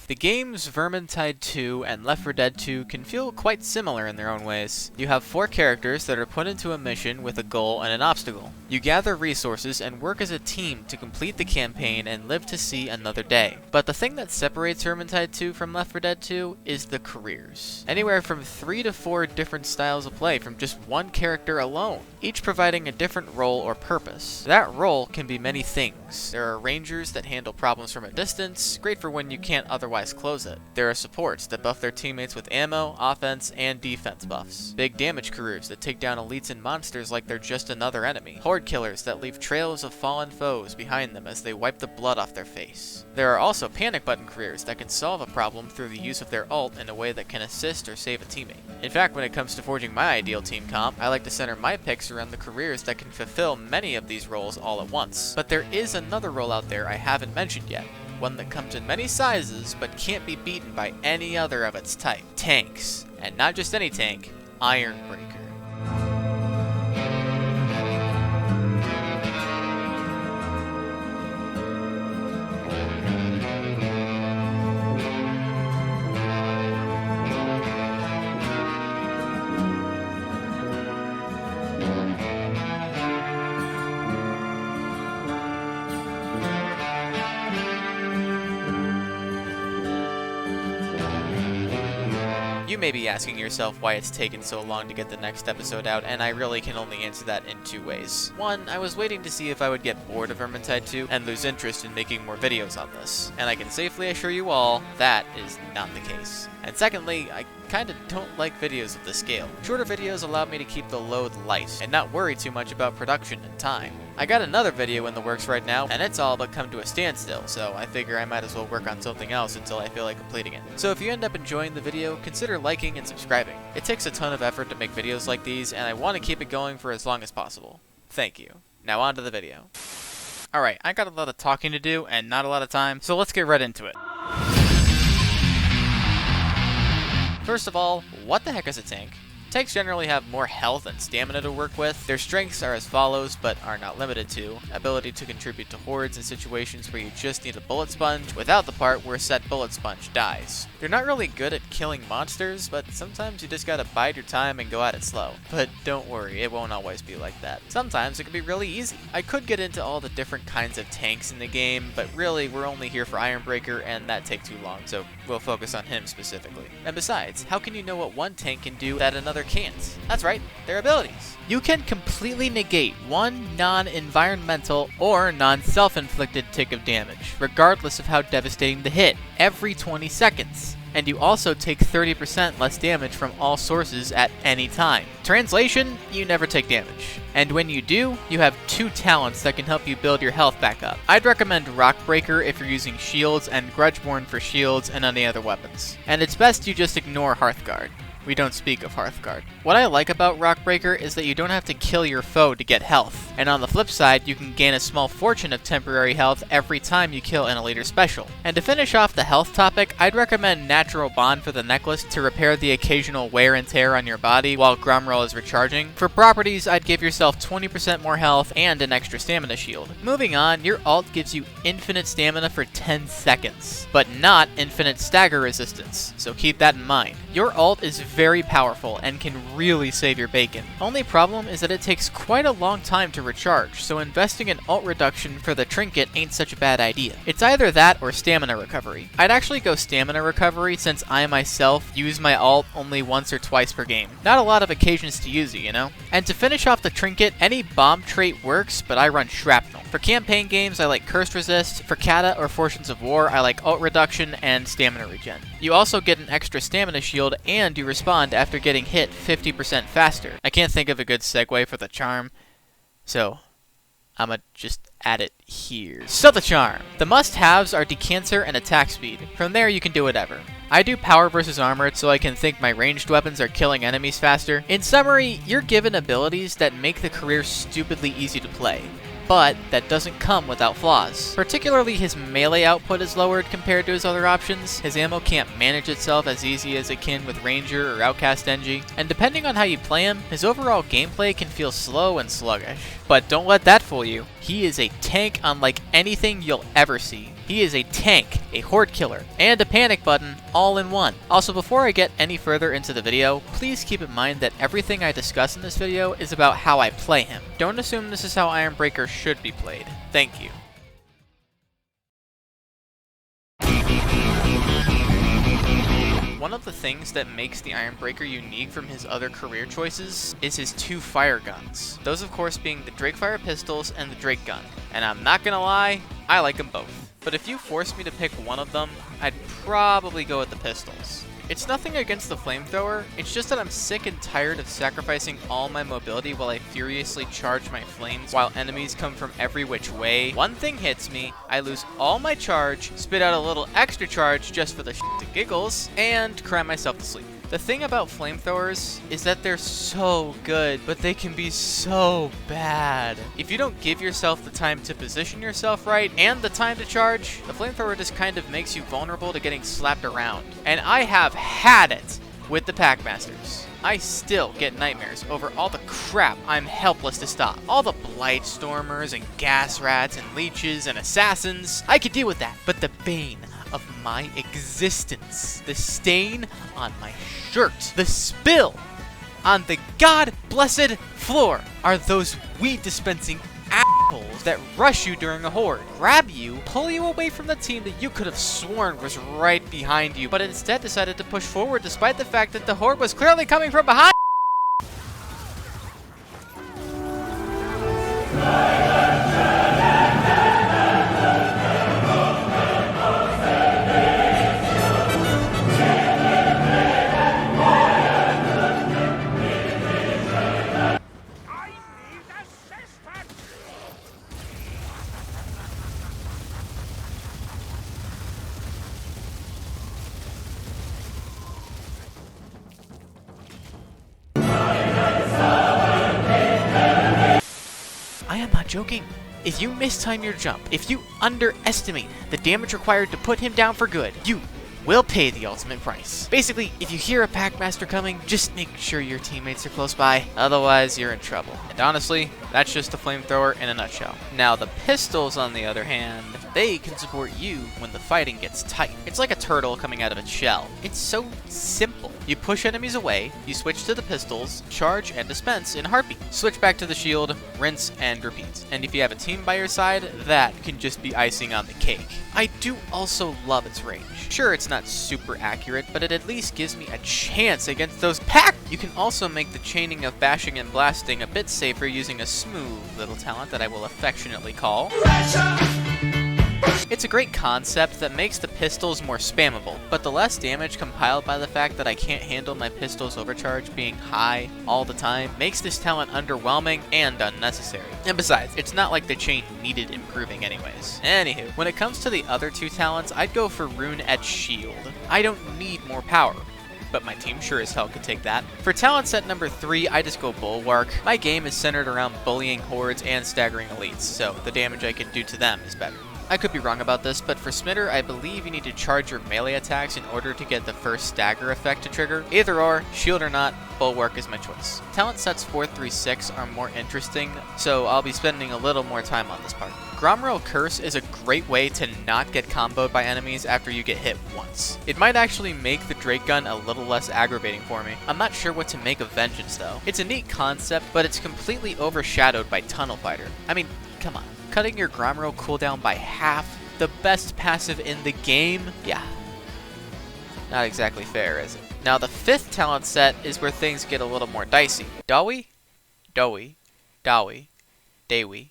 The games Vermintide 2 and Left 4 Dead 2 can feel quite similar in their own ways. You have 4 characters that are put into a mission with a goal and an obstacle. You gather resources and work as a team to complete the campaign and live to see another day. But the thing that separates Vermintide 2 from Left 4 Dead 2 is the careers. Anywhere from 3 to 4 different styles of play from just one character alone, each providing a different role or purpose. That role can be many things. There are rangers that handle problems from a distance, great for when you can't otherwise close it. There are supports that buff their teammates with ammo, offense, and defense buffs. Big damage careers that take down elites and monsters like they're just another enemy. Horde killers that leave trails of fallen foes behind them as they wipe the blood off their face. There are also panic button careers that can solve a problem through the use of their ult in a way that can assist or save a teammate. In fact, when it comes to forging my ideal team comp, I like to center my picks around the careers that can fulfill many of these roles all at once. But there is another role out there I haven't mentioned yet. One that comes in many sizes, but can't be beaten by any other of its type. Tanks. And not just any tank, Ironbreaker. You may be asking yourself why it's taken so long to get the next episode out, and I really can only answer that in 2 ways. One, I was waiting to see if I would get bored of Vermintide 2 and lose interest in making more videos on this, and I can safely assure you all, that is not the case. And secondly, I kinda don't like videos of this scale. Shorter videos allow me to keep the load light, and not worry too much about production and time. I got another video in the works right now, and it's all but come to a standstill, so I figure I might as well work on something else until I feel like completing it. So if you end up enjoying the video, consider liking and subscribing. It takes a ton of effort to make videos like these, and I want to keep it going for as long as possible. Thank you. Now on to the video. Alright, I got a lot of talking to do, and not a lot of time, so let's get right into it. First of all, what the heck is a tank? Tanks generally have more health and stamina to work with. Their strengths are as follows, but are not limited to: ability to contribute to hordes in situations where you just need a bullet sponge, without the part where said bullet sponge dies. They're not really good at killing monsters, but sometimes you just gotta bide your time and go at it slow. But don't worry, it won't always be like that. Sometimes it can be really easy. I could get into all the different kinds of tanks in the game, but really we're only here for Ironbreaker, and that takes too long, so we'll focus on him specifically. And besides, how can you know what one tank can do that another can't? That's right, their abilities. You can completely negate one non-environmental or non-self-inflicted tick of damage, regardless of how devastating the hit, every 20 seconds. And you also take 30% less damage from all sources at any time. Translation, you never take damage. And when you do, you have 2 talents that can help you build your health back up. I'd recommend Rockbreaker if you're using shields, and Grudgeborn for shields and any other weapons. And it's best you just ignore Hearthguard. We don't speak of Hearthguard. What I like about Rockbreaker is that you don't have to kill your foe to get health, and on the flip side, you can gain a small fortune of temporary health every time you kill an elite or special. And to finish off the health topic, I'd recommend Natural Bond for the necklace to repair the occasional wear and tear on your body while Grumroll is recharging. For properties, I'd give yourself 20% more health and an extra stamina shield. Moving on, your ult gives you infinite stamina for 10 seconds, but not infinite stagger resistance, so keep that in mind. Your ult is very powerful and can really save your bacon. Only problem is that it takes quite a long time to recharge, so investing in ult reduction for the trinket ain't such a bad idea. It's either that or stamina recovery. I'd actually go stamina recovery since I myself use my ult only once or twice per game. Not a lot of occasions to use it, you know? And to finish off the trinket, any bomb trait works, but I run shrapnel. For campaign games, I like Cursed Resist. For Kata or Fortunes of War, I like ult reduction and stamina regen. You also get an extra stamina shield, and you respond after getting hit 50% faster. I can't think of a good segue for the charm, so I'ma just add it here. So the charm. The must-haves are decanter and attack speed. From there you can do whatever. I do power versus armored so I can think my ranged weapons are killing enemies faster. In summary, you're given abilities that make the career stupidly easy to play, but that doesn't come without flaws. Particularly his melee output is lowered compared to his other options, his ammo can't manage itself as easy as it can with Ranger or Outcast NG, and depending on how you play him, his overall gameplay can feel slow and sluggish. But don't let that fool you. He is a tank unlike anything you'll ever see. He is a tank, a horde killer, and a panic button all in one. Also, before I get any further into the video, please keep in mind that everything I discuss in this video is about how I play him. Don't assume this is how Ironbreaker should be played. Thank you. One of the things that makes the Ironbreaker unique from his other career choices is his two fire guns. Those of course being the Drakefire pistols and the Drake gun. And I'm not gonna lie, I like them both. But if you forced me to pick one of them, I'd probably go with the pistols. It's nothing against the flamethrower, it's just that I'm sick and tired of sacrificing all my mobility while I furiously charge my flames while enemies come from every which way. One thing hits me, I lose all my charge, spit out a little extra charge just for the shits and giggles, and cry myself to sleep. The thing about flamethrowers is that they're so good, but they can be so bad. If you don't give yourself the time to position yourself right and the time to charge, the flamethrower just kind of makes you vulnerable to getting slapped around. And I have had it with the Packmasters. I still get nightmares over all the crap I'm helpless to stop. All the Blightstormers and gas rats and leeches and assassins. I could deal with that, but the bane of my existence, the stain on my shirt, the spill on the god-blessed floor, are those weed dispensing assholes that rush you during a horde, grab you, pull you away from the team that you could have sworn was right behind you, but instead decided to push forward despite the fact that the horde was clearly coming from behind. I am not joking. If you mistime your jump, if you underestimate the damage required to put him down for good, you will pay the ultimate price. Basically, if you hear a Packmaster coming, just make sure your teammates are close by, otherwise you're in trouble. And honestly, that's just the flamethrower in a nutshell. Now the pistols, on the other hand, they can support you when the fighting gets tight. It's like a turtle coming out of its shell. It's so simple. You push enemies away, you switch to the pistols, charge and dispense in a heartbeat. Switch back to the shield, rinse and repeat. And if you have a team by your side, that can just be icing on the cake. I do also love its range. Sure, it's not super accurate, but it at least gives me a chance against those pack. You can also make the chaining of bashing and blasting a bit safer using a smooth little talent that I will affectionately call It's a great concept that makes the pistols more spammable, but the less damage compiled by the fact that I can't handle my pistol's overcharge being high all the time makes this talent underwhelming and unnecessary. And besides, it's not like the chain needed improving anyways. Anywho, when it comes to the other two talents, I'd go for Rune Etch Shield. I don't need more power, but my team sure as hell could take that. For talent set number 3, I just go Bulwark. My game is centered around bullying hordes and staggering elites, so the damage I can do to them is better. I could be wrong about this, but for Smitter, I believe you need to charge your melee attacks in order to get the first stagger effect to trigger. Either or, shield or not, Bulwark is my choice. Talent sets 4 through 6 are more interesting, so I'll be spending a little more time on this part. Gromrel Curse is a great way to not get comboed by enemies after you get hit once. It might actually make the Drake gun a little less aggravating for me. I'm not sure what to make of Vengeance though. It's a neat concept, but it's completely overshadowed by Tunnel Fighter. I mean, come on. Cutting your Gromrel cooldown by half, the best passive in the game? Yeah. Not exactly fair, is it? Now the 5th talent set is where things get a little more dicey. Dawi? Dawi. Dawi. Dawi.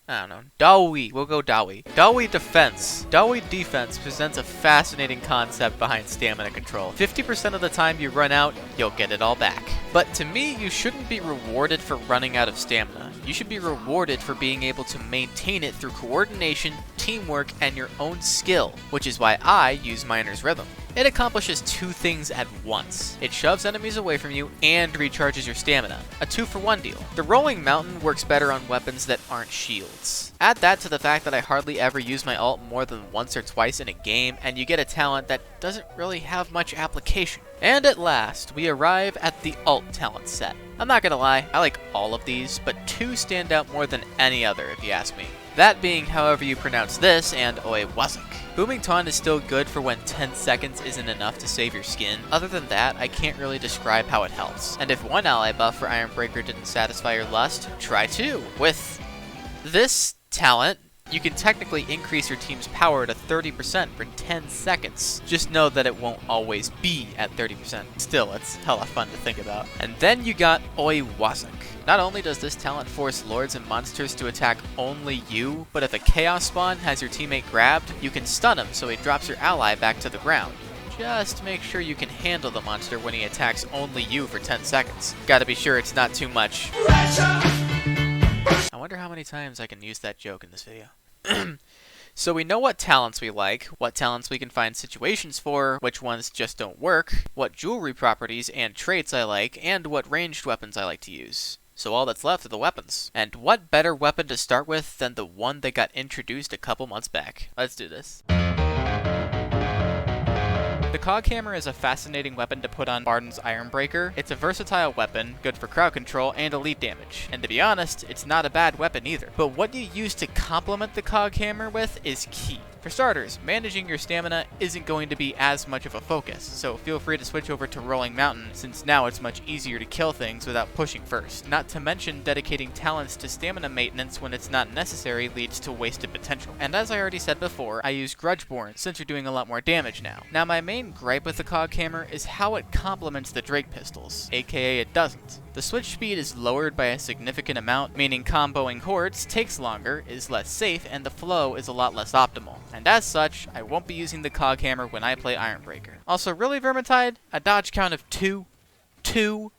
I don't know. Dawi. We'll go Dawi. Dawi Defense. Dawi Defense presents a fascinating concept behind stamina control. 50% of the time you run out, you'll get it all back. But to me, you shouldn't be rewarded for running out of stamina. You should be rewarded for being able to maintain it through coordination, teamwork, and your own skill, which is why I use Miner's Rhythm. It accomplishes 2 things at once. It shoves enemies away from you and recharges your stamina. A 2-for-1 deal. The Rolling Mountain works better on weapons that aren't shields. Add that to the fact that I hardly ever use my ult more than once or twice in a game, and you get a talent that doesn't really have much application. And at last, we arrive at the alt talent set. I'm not gonna lie, I like all of these, but two stand out more than any other if you ask me. That being however you pronounce this, and Oi Wasn't. Booming Taunt is still good for when 10 seconds isn't enough to save your skin. Other than that, I can't really describe how it helps. And if one ally buff for Ironbreaker didn't satisfy your lust, try two. With this talent, you can technically increase your team's power to 30% for 10 seconds. Just know that it won't always be at 30%. Still, it's hella fun to think about. And then you got Oi Wasn't. Not only does this talent force lords and monsters to attack only you, but if a chaos spawn has your teammate grabbed, you can stun him so he drops your ally back to the ground. Just make sure you can handle the monster when he attacks only you for 10 seconds. Gotta be sure it's not too much. I wonder how many times I can use that joke in this video. So we know what talents we like, what talents we can find situations for, which ones just don't work, what jewelry properties and traits I like, and what ranged weapons I like to use. So all that's left are the weapons. And what better weapon to start with than the one that got introduced a couple months back? Let's do this. The Cog Hammer is a fascinating weapon to put on Bardin's Ironbreaker. It's a versatile weapon, good for crowd control and elite damage. And to be honest, it's not a bad weapon either. But what you use to complement the Cog Hammer with is key. For starters, managing your stamina isn't going to be as much of a focus, so feel free to switch over to Rolling Mountain, since now it's much easier to kill things without pushing first. Not to mention, dedicating talents to stamina maintenance when it's not necessary leads to wasted potential. And as I already said before, I use Grudgeborn, since you're doing a lot more damage now. Now my main gripe with the Cog Hammer is how it complements the Drake pistols, aka it doesn't. The switch speed is lowered by a significant amount, meaning comboing hordes takes longer, is less safe, and the flow is a lot less optimal. And as such, I won't be using the Cog Hammer when I play Ironbreaker. Also, really, Vermintide? A dodge count of 2? 2?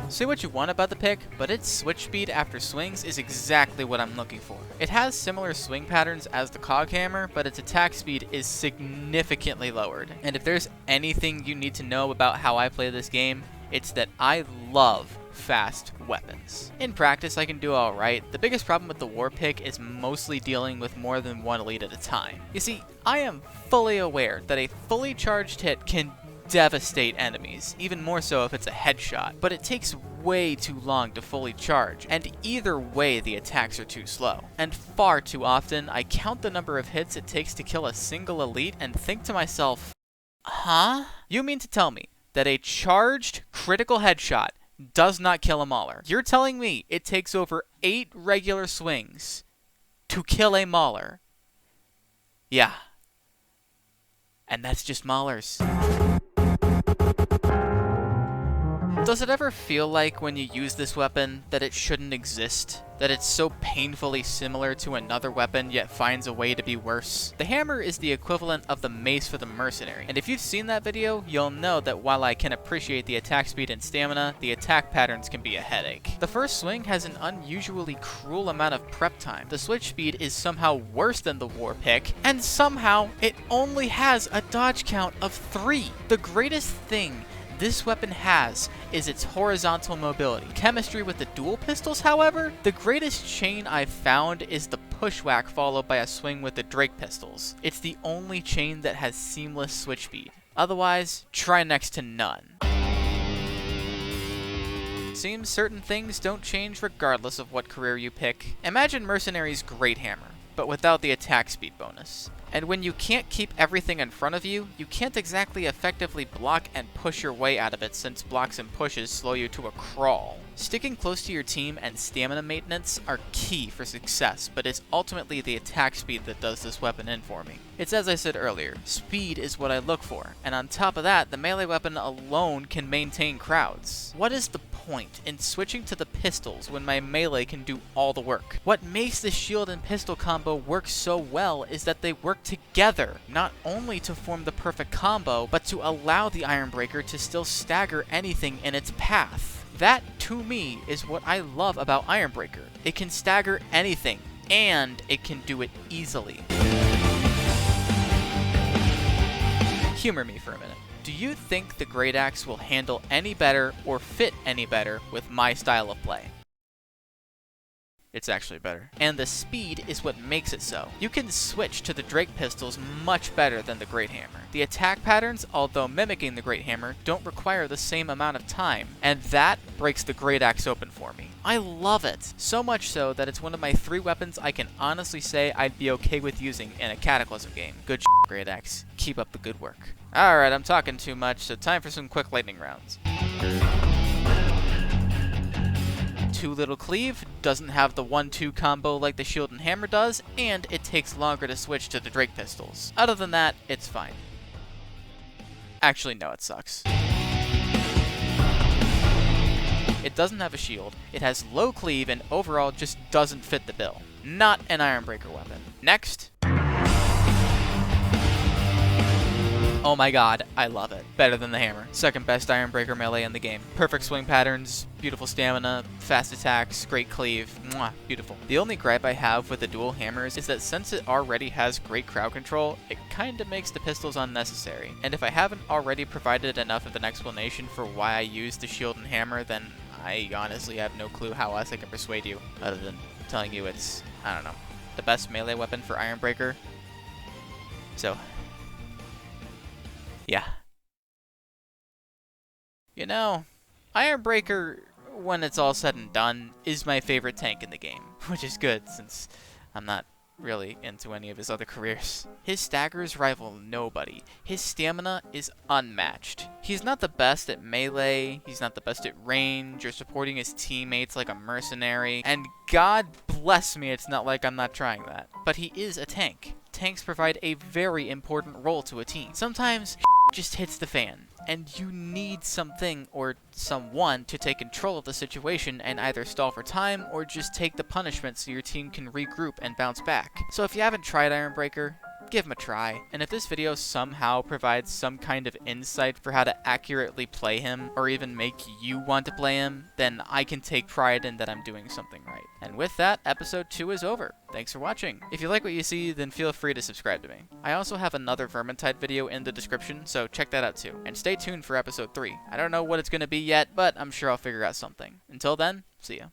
Say what you want about the pick, but its switch speed after swings is exactly what I'm looking for. It has similar swing patterns as the Cog Hammer, but its attack speed is significantly lowered. And if there's anything you need to know about how I play this game, it's that I love fast weapons. In practice, I can do alright. The biggest problem with the war pick is mostly dealing with more than one elite at a time. You see, I am fully aware that a fully charged hit can devastate enemies, even more so if it's a headshot, but it takes way too long to fully charge, and either way the attacks are too slow. And far too often, I count the number of hits it takes to kill a single elite and think to myself, huh? You mean to tell me that a charged critical headshot does not kill a mauler? You're telling me it takes over 8 regular swings to kill a mauler? Yeah. And that's just maulers. Does it ever feel like when you use this weapon that it shouldn't exist? That it's so painfully similar to another weapon yet finds a way to be worse? The hammer is the equivalent of the mace for the mercenary, and if you've seen that video, you'll know that while I can appreciate the attack speed and stamina, the attack patterns can be a headache. The first swing has an unusually cruel amount of prep time. The switch speed is somehow worse than the war pick, and somehow it only has a dodge count of 3. The greatest thing this weapon has is its horizontal mobility. Chemistry with the dual pistols, however, the greatest chain I've found is the pushwhack followed by a swing with the Drake pistols. It's the only chain that has seamless switch speed. Otherwise, try next to none. Seems certain things don't change regardless of what career you pick. Imagine Mercenary's Great Hammer, but without the attack speed bonus. And when you can't keep everything in front of you, you can't exactly effectively block and push your way out of it, since blocks and pushes slow you to a crawl. Sticking close to your team and stamina maintenance are key for success, but it's ultimately the attack speed that does this weapon in for me. It's as I said earlier, speed is what I look for, and on top of that, the melee weapon alone can maintain crowds. What is the point in switching to the pistols when my melee can do all the work? What makes the shield and pistol combo work so well is that they work together, not only to form the perfect combo, but to allow the Ironbreaker to still stagger anything in its path. That, to me, is what I love about Ironbreaker. It can stagger anything, and it can do it easily. Humor me for a minute. Do you think the Great Axe will handle any better or fit any better with my style of play? it's actually better. And the speed is what makes it so. You can switch to the Drake pistols much better than the Great Hammer. The attack patterns, although mimicking the Great Hammer, don't require the same amount of time, and that breaks the Great Axe open for me. I love it! So much so that it's one of my 3 weapons I can honestly say I'd be okay with using in a Cataclysm game. Good shit, Great Axe. Keep up the good work. Alright, I'm talking too much, so time for some quick lightning rounds. 2 little cleave, doesn't have the 1-2 combo like the shield and hammer does, and it takes longer to switch to the Drake pistols. Other than that, it's fine. Actually, no, it sucks. It doesn't have a shield, it has low cleave, and overall just doesn't fit the bill. Not an Ironbreaker weapon. Next. Oh my god, I love it. Better than the hammer. Second best Ironbreaker melee in the game. Perfect swing patterns, beautiful stamina, fast attacks, great cleave. Mwah, beautiful. The only gripe I have with the dual hammers is that since it already has great crowd control, it kinda makes the pistols unnecessary. And if I haven't already provided enough of an explanation for why I use the shield and hammer, then I honestly have no clue how else I can persuade you, other than telling you it's, I don't know, the best melee weapon for Ironbreaker. So, yeah. You know, Ironbreaker, when it's all said and done, is my favorite tank in the game, which is good since I'm not really into any of his other careers. His staggers rival nobody. His stamina is unmatched. He's not the best at melee, he's not the best at range, or supporting his teammates like a mercenary, and God bless me, it's not like I'm not trying that. But he is a tank. Tanks provide a very important role to a team. Sometimes just hits the fan, and you need something or someone to take control of the situation and either stall for time or just take the punishment so your team can regroup and bounce back. So if you haven't tried Ironbreaker, give him a try. And if this video somehow provides some kind of insight for how to accurately play him, or even make you want to play him, then I can take pride in that I'm doing something right. And with that, episode 2 is over. Thanks for watching. If you like what you see, then feel free to subscribe to me. I also have another Vermintide video in the description, so check that out too. And stay tuned for episode 3. I don't know what it's going to be yet, but I'm sure I'll figure out something. Until then, see ya.